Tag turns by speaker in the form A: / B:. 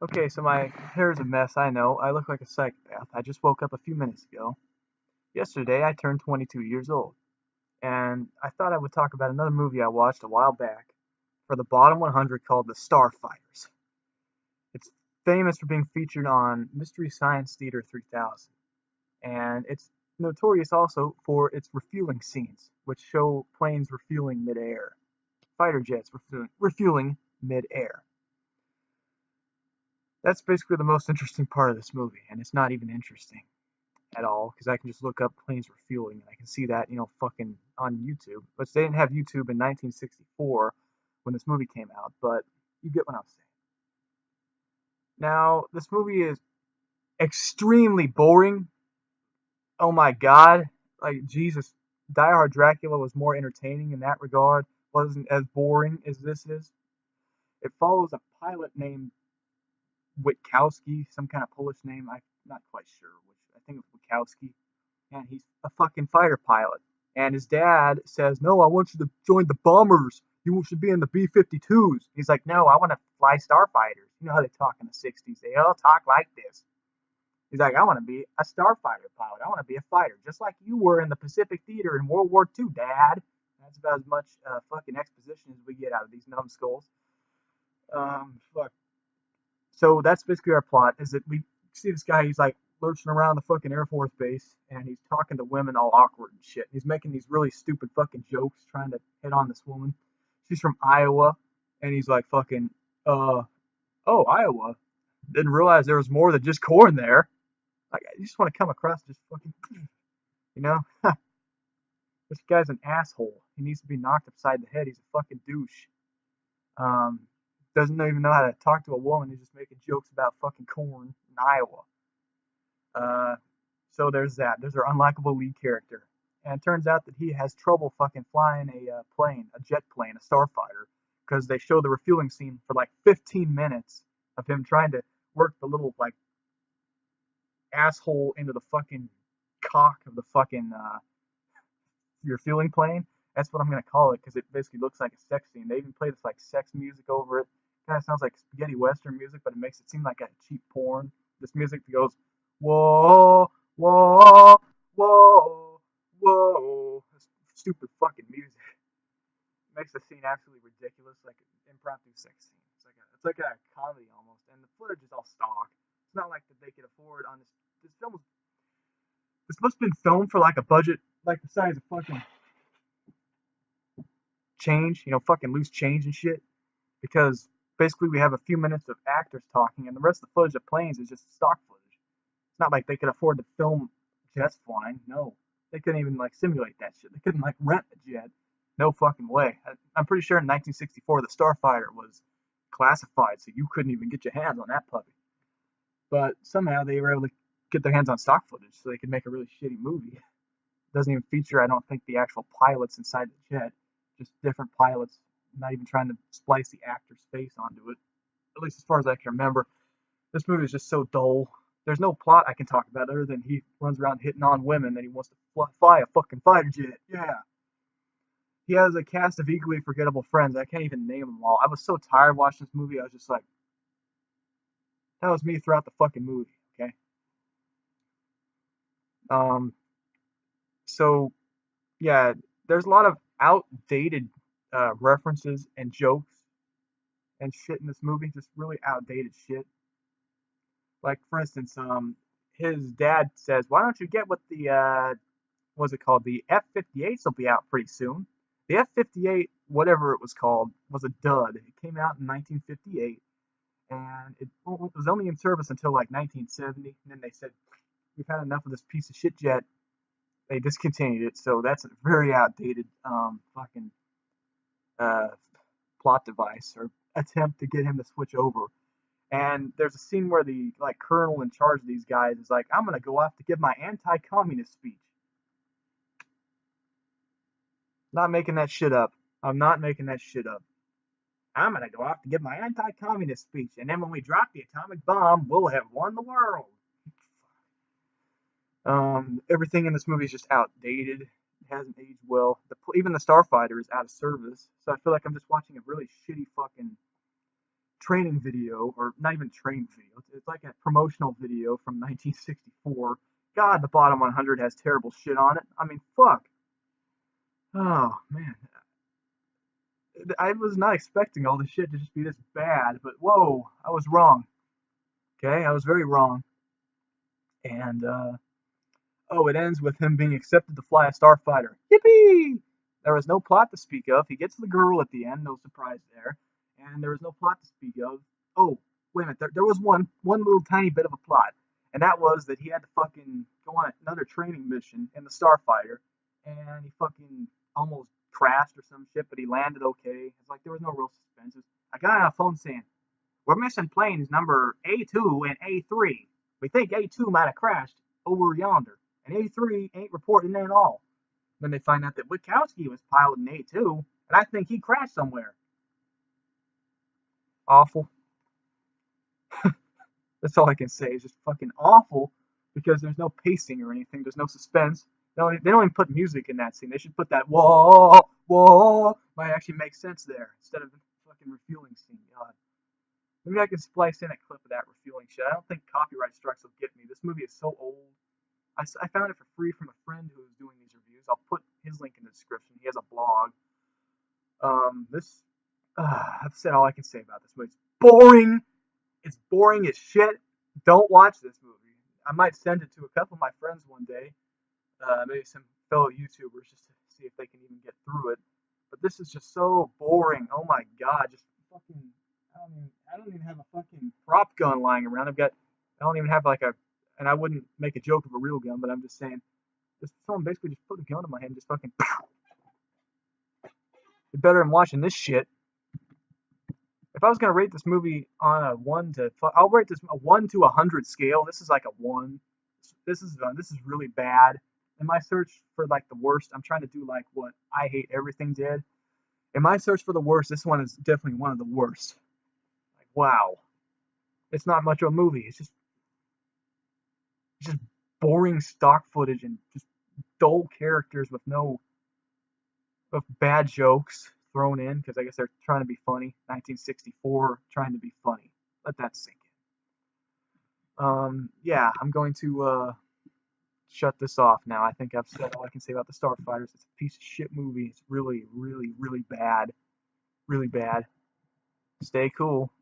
A: Okay, so my hair's a mess, I know. I look like a psychopath. I just woke up a few minutes ago. Yesterday, I turned 22 years old, and I thought I would talk about another movie I watched a while back for the bottom 100 called The Starfighters. It's famous for being featured on Mystery Science Theater 3000, and it's notorious also for its refueling scenes, which show planes refueling midair. Fighter jets refueling midair. That's basically the most interesting part of this movie, and it's not even interesting at all because I can just look up planes refueling and I can see that, fucking on YouTube. But they didn't have YouTube in 1964 when this movie came out, but you get what I'm saying. Now, this movie is extremely boring. Oh my god. Like, Jesus, Die Hard Dracula was more entertaining in that regard, wasn't as boring as this is. It follows a pilot named Witkowski, some kind of Polish name. I'm not quite sure which. I think it's Witkowski. And he's a fucking fighter pilot. And his dad says, "No, I want you to join the bombers. You should be in the B-52s." He's like, "No, I want to fly starfighters." You know how they talk in the 60s. They all talk like this. He's like, "I want to be a starfighter pilot. I want to be a fighter, just like you were in the Pacific Theater in World War II, Dad." That's about as much fucking exposition as we get out of these numbskulls. Fuck. So that's basically our plot, is that we see this guy, he's like lurching around the fucking Air Force base, and he's talking to women all awkward and shit. He's making these really stupid fucking jokes, trying to hit on this woman. She's from Iowa, and he's like fucking, oh, Iowa. Didn't realize there was more than just corn there. Like, I just want to come across just fucking, you know? This guy's an asshole. He needs to be knocked upside the head. He's a fucking douche. Um, doesn't even know how to talk to a woman. He's just making jokes about fucking corn in Iowa. Uh, so there's that. There's our unlikable lead character. And it turns out that he has trouble fucking flying a plane, a jet plane, a starfighter, because they show the refueling scene for like 15 minutes of him trying to work the little like asshole into the fucking cock of the fucking refueling plane. That's what I'm gonna call it because it basically looks like a sex scene. They even play this like sex music over it. Kind of sounds like spaghetti western music, but it makes it seem like a cheap porn. This music that goes whoa, whoa, whoa, whoa. This stupid fucking music makes the scene absolutely ridiculous, like an impromptu sex scene. It's like a comedy almost, and the footage is all stock. It's not like that they could afford on this. This film was. This must have been filmed for like a budget like the size of fucking change, fucking loose change and shit. Because basically we have a few minutes of actors talking, and the rest of the footage of planes is just stock footage. It's not like they could afford to film jets flying. No, they couldn't even like simulate that shit. They couldn't like rent a jet. No fucking way. I'm pretty sure in 1964 the Starfighter was classified, so you couldn't even get your hands on that puppy. But somehow they were able to get their hands on stock footage, so they could make a really shitty movie. Doesn't even feature, I don't think, the actual pilots inside the jet, just different pilots, not even trying to splice the actor's face onto it. At least as far as I can remember. This movie is just so dull. There's no plot I can talk about other than he runs around hitting on women and he wants to fly a fucking fighter jet. Yeah. He has a cast of equally forgettable friends. I can't even name them all. I was so tired watching this movie. I was just like, that was me throughout the fucking movie. Okay. Um. So yeah, there's a lot of outdated references and jokes and shit in this movie. Just really outdated shit. Like for instance, his dad says, "Why don't you get with the what's it called? The F-58s will be out pretty soon." The F-58, whatever it was called, was a dud. It came out in 1958, and it was only in service until like 1970. And then they said, "We've had enough of this piece of shit jet." They discontinued it, so that's a very outdated fucking uh, plot device or attempt to get him to switch over. And there's a scene where the like colonel in charge of these guys is like, "I'm gonna go off to give my anti-communist speech." Not making that shit up. I'm not making that shit up. I'm gonna go off to give my anti-communist speech, and then when we drop the atomic bomb, we'll have won the world. Everything in this movie is just outdated. It hasn't aged well. Even the Starfighter is out of service, so I feel like I'm just watching a really shitty fucking training video, or not even training video. It's like a promotional video from 1964. God, the bottom 100 has terrible shit on it. I mean, fuck. Oh man, I was not expecting all this shit to just be this bad, but whoa, I was wrong. Okay, I was very wrong. And oh, it ends with him being accepted to fly a starfighter. Yippee! There was no plot to speak of. He gets the girl at the end, no surprise there. And there was no plot to speak of. Oh, wait a minute. There was one little tiny bit of a plot, and that was that he had to fucking go on another training mission in the starfighter, and he fucking almost crashed or some shit, but he landed okay. It's like there was no real suspense. I got on a phone saying, "We're missing planes number A2 and A3. We think A2 might have crashed over yonder, and A3 ain't reporting at all." Then they find out that Witkowski was piloting A2, and I think he crashed somewhere. Awful. That's all I can say. Is just fucking awful because there's no pacing or anything. There's no suspense. They don't even put music in that scene. They should put that whoa, whoa. Might actually make sense there instead of the fucking refueling scene. God. Maybe I can splice in a clip of that refueling shit. I don't think copyright strikes will get me. This movie is so old. I found it for free from a friend who was doing these reviews. I'll put his link in the description. He has a blog. This, I've said all I can say about this movie. It's boring. It's boring as shit. Don't watch this movie. I might send it to a couple of my friends one day, maybe some fellow YouTubers, just to see if they can even get through it. But this is just so boring. Oh my god, just fucking. I don't even have a fucking prop gun lying around. I don't even have like a, and I wouldn't make a joke of a real gun, but I'm just saying, just someone basically just put a gun in my hand, and just fucking. You're better than watching this shit. If I was gonna rate this movie on a I'll rate this a 1 to 100 scale. This is like a 1. This is really bad. In my search for like the worst, I'm trying to do like what I Hate Everything did. In my search for the worst, this one is definitely one of the worst. Like wow, it's not much of a movie. It's just boring stock footage and just dull characters with bad jokes thrown in because I guess they're trying to be funny. 1964, trying to be funny. Let that sink in. Yeah, I'm going to shut this off now. I think I've said all I can say about the Starfighters. It's a piece of shit movie. It's really, really, really bad. Really bad. Stay cool.